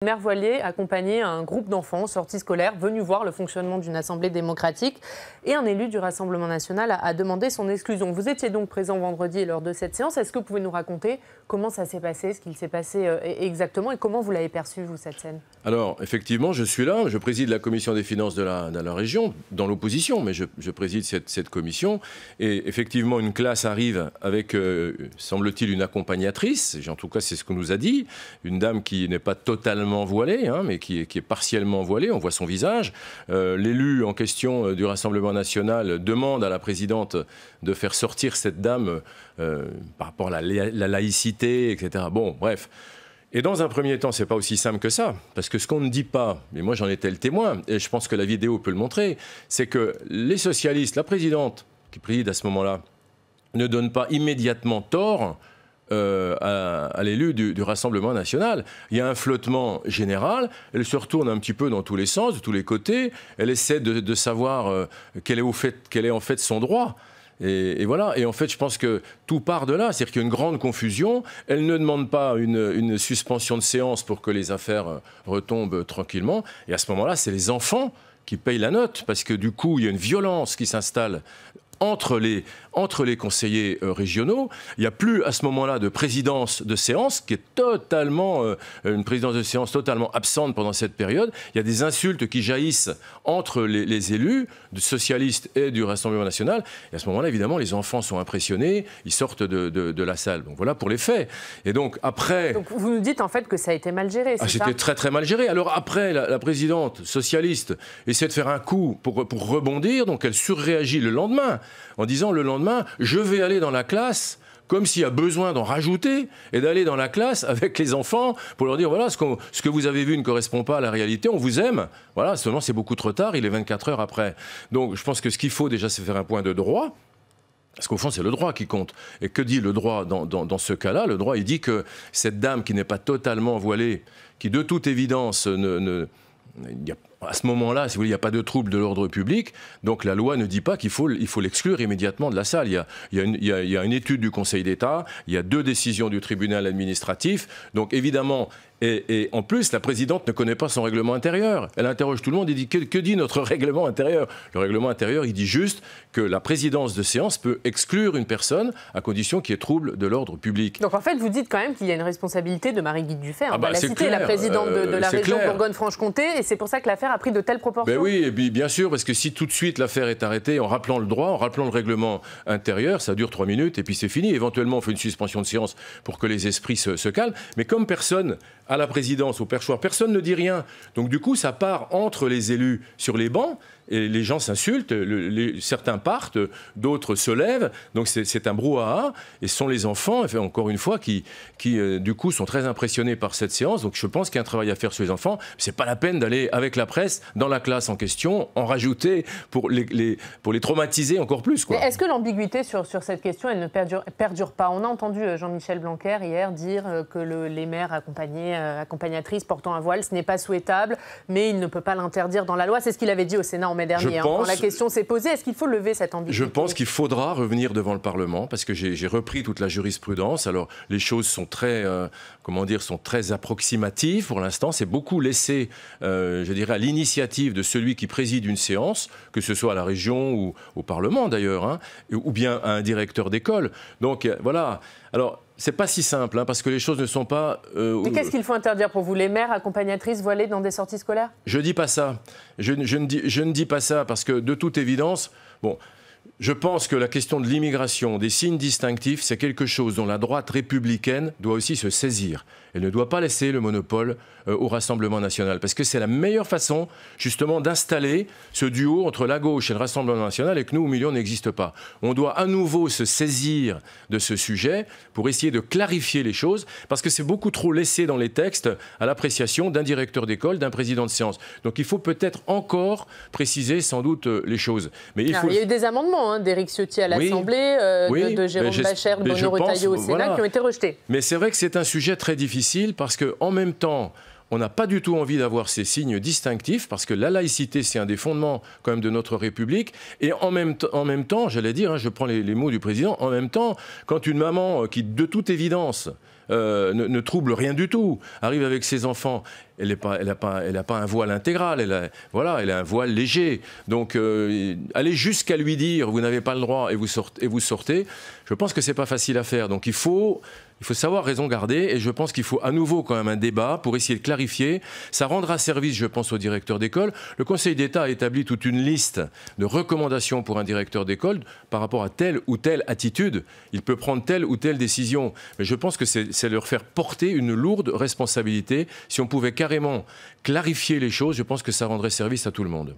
Mère Voilier accompagnait un groupe d'enfants sortis scolaires venus voir le fonctionnement d'une assemblée démocratique et un élu du Rassemblement national a demandé son exclusion. Vous étiez donc présent vendredi lors de cette séance. Est-ce que vous pouvez nous raconter comment ça s'est passé, ce qu'il s'est passé exactement et comment vous l'avez perçu, vous, cette scène? Alors, effectivement, je suis là. Je préside la commission des finances de la région, dans l'opposition, mais je préside cette commission. Et effectivement, une classe arrive avec, semble-t-il, une accompagnatrice. En tout cas, c'est ce qu'on nous a dit. Une dame qui n'est pas totalement voilée, hein, mais qui est partiellement voilée. On voit son visage. L'élu en question du Rassemblement national demande à la présidente de faire sortir cette dame par rapport à la laïcité, etc. Bon, bref. Et dans un premier temps, c'est pas aussi simple que ça, parce que ce qu'on ne dit pas, mais moi j'en étais le témoin, et je pense que la vidéo peut le montrer, c'est que les socialistes, la présidente qui préside à ce moment-là, ne donne pas immédiatement tort à l'élu du Rassemblement national. Il y a un flottement général, elle se retourne un petit peu dans tous les sens, de tous les côtés, elle essaie de savoir quel est en fait son droit. Et voilà, et en fait, je pense que tout part de là, c'est-à-dire qu'il y a une grande confusion. Elle ne demande pas une suspension de séance pour que les affaires retombent tranquillement. Et à ce moment-là, c'est les enfants qui payent la note, parce que du coup, il y a une violence qui s'installe entre les conseillers régionaux. Il n'y a plus à ce moment-là de présidence de séance qui est totalement, une présidence de séance totalement absente pendant cette période. Il y a des insultes qui jaillissent entre les élus, du socialiste et du Rassemblement national. Et à ce moment-là, évidemment, les enfants sont impressionnés, ils sortent de la salle. Donc voilà pour les faits. Et donc après... Donc vous nous dites en fait que ça a été mal géré, c'est ça? C'était très très mal géré. Alors après, la présidente socialiste essaie de faire un coup pour rebondir, donc elle surréagit le lendemain, en disant le lendemain, je vais aller dans la classe, comme s'il y a besoin d'en rajouter, et d'aller dans la classe avec les enfants pour leur dire, voilà, ce que vous avez vu ne correspond pas à la réalité, on vous aime. Voilà, seulement c'est beaucoup trop tard, il est 24 heures après. Donc je pense que ce qu'il faut déjà, c'est faire un point de droit. Parce qu'au fond, c'est le droit qui compte. Et que dit le droit dans ce cas-là? Le droit, il dit que cette dame qui n'est pas totalement voilée, qui de toute évidence à ce moment-là, si vous voulez, il n'y a pas de trouble de l'ordre public, donc la loi ne dit pas qu'il faut l'exclure immédiatement de la salle. Il y a une étude du Conseil d'État, il y a 2 décisions du tribunal administratif, donc évidemment... Et en plus, la présidente ne connaît pas son règlement intérieur. Elle interroge tout le monde et dit que dit notre règlement intérieur? Le règlement intérieur, il dit juste que la présidence de séance peut exclure une personne à condition qu'il y ait trouble de l'ordre public. Donc en fait, vous dites quand même qu'il y a une responsabilité de Marie-Guilde Dufay. On va la citer, la présidente de la région Bourgogne-Franche-Comté, et c'est pour ça que l'affaire a pris de telles proportions. Ben oui, et puis bien sûr, parce que si tout de suite l'affaire est arrêtée en rappelant le droit, en rappelant le règlement intérieur, ça dure 3 minutes et puis c'est fini. Éventuellement, on fait une suspension de séance pour que les esprits se calment. Mais comme personne à la présidence, au perchoir, personne ne dit rien. Donc du coup, ça part entre les élus sur les bancs, et les gens s'insultent, certains partent, d'autres se lèvent, donc c'est un brouhaha, et ce sont les enfants, enfin, encore une fois, qui du coup sont très impressionnés par cette séance, donc je pense qu'il y a un travail à faire sur les enfants, c'est pas la peine d'aller avec la presse dans la classe en question, en rajouter pour les traumatiser encore plus, quoi. Mais est-ce que l'ambiguïté sur cette question, elle ne perdure pas? On a entendu Jean-Michel Blanquer hier dire que les mères accompagnatrices portant un voile, ce n'est pas souhaitable, mais il ne peut pas l'interdire dans la loi, c'est ce qu'il avait dit au Sénat en mai dernier. Quand la question s'est posée, est-ce qu'il faut lever cette ambiguïté? Je pense qu'il faudra revenir devant le Parlement, parce que j'ai repris toute la jurisprudence. Alors, les choses sont très, sont très approximatives pour l'instant. C'est beaucoup laissé, je dirais, à l'initiative de celui qui préside une séance, que ce soit à la région ou au Parlement d'ailleurs, hein, ou bien à un directeur d'école. Donc, voilà. Alors, c'est pas si simple, hein, parce que les choses ne sont pas... Mais qu'est-ce qu'il faut interdire pour vous? Les mères accompagnatrices voilées dans des sorties scolaires? Je dis pas ça. Je ne dis pas ça, parce que de toute évidence... Bon, je pense que la question de l'immigration, des signes distinctifs, c'est quelque chose dont la droite républicaine doit aussi se saisir. Elle ne doit pas laisser le monopole au Rassemblement national, parce que c'est la meilleure façon, justement, d'installer ce duo entre la gauche et le Rassemblement national, et que nous, au milieu, on n'existe pas. On doit à nouveau se saisir de ce sujet pour essayer de clarifier les choses, parce que c'est beaucoup trop laissé dans les textes à l'appréciation d'un directeur d'école, d'un président de séance. Donc il faut peut-être encore préciser, sans doute, les choses. Mais il y a eu des amendements d'Éric Ciotti à l'Assemblée, de Jérôme Bascher, de Bruno Retailleau au Sénat, qui ont été rejetés. Mais c'est vrai que c'est un sujet très difficile, parce qu'en même temps, on n'a pas du tout envie d'avoir ces signes distinctifs, parce que la laïcité, c'est un des fondements quand même de notre République. Et en même temps, j'allais dire, hein, je prends les mots du président, en même temps, quand une maman qui, de toute évidence, ne trouble rien du tout, arrive avec ses enfants elle n'a pas un voile intégral, elle a un voile léger. Donc, aller jusqu'à lui dire, vous n'avez pas le droit et vous sortez, je pense que ce n'est pas facile à faire. Donc, il faut savoir raison garder, et je pense qu'il faut à nouveau quand même un débat pour essayer de clarifier. Ça rendra service, je pense, aux directeurs d'école. Le Conseil d'État a établi toute une liste de recommandations pour un directeur d'école par rapport à telle ou telle attitude. Il peut prendre telle ou telle décision. Mais je pense que c'est leur faire porter une lourde responsabilité. Si on pouvait carrément clarifier les choses, je pense que ça rendrait service à tout le monde.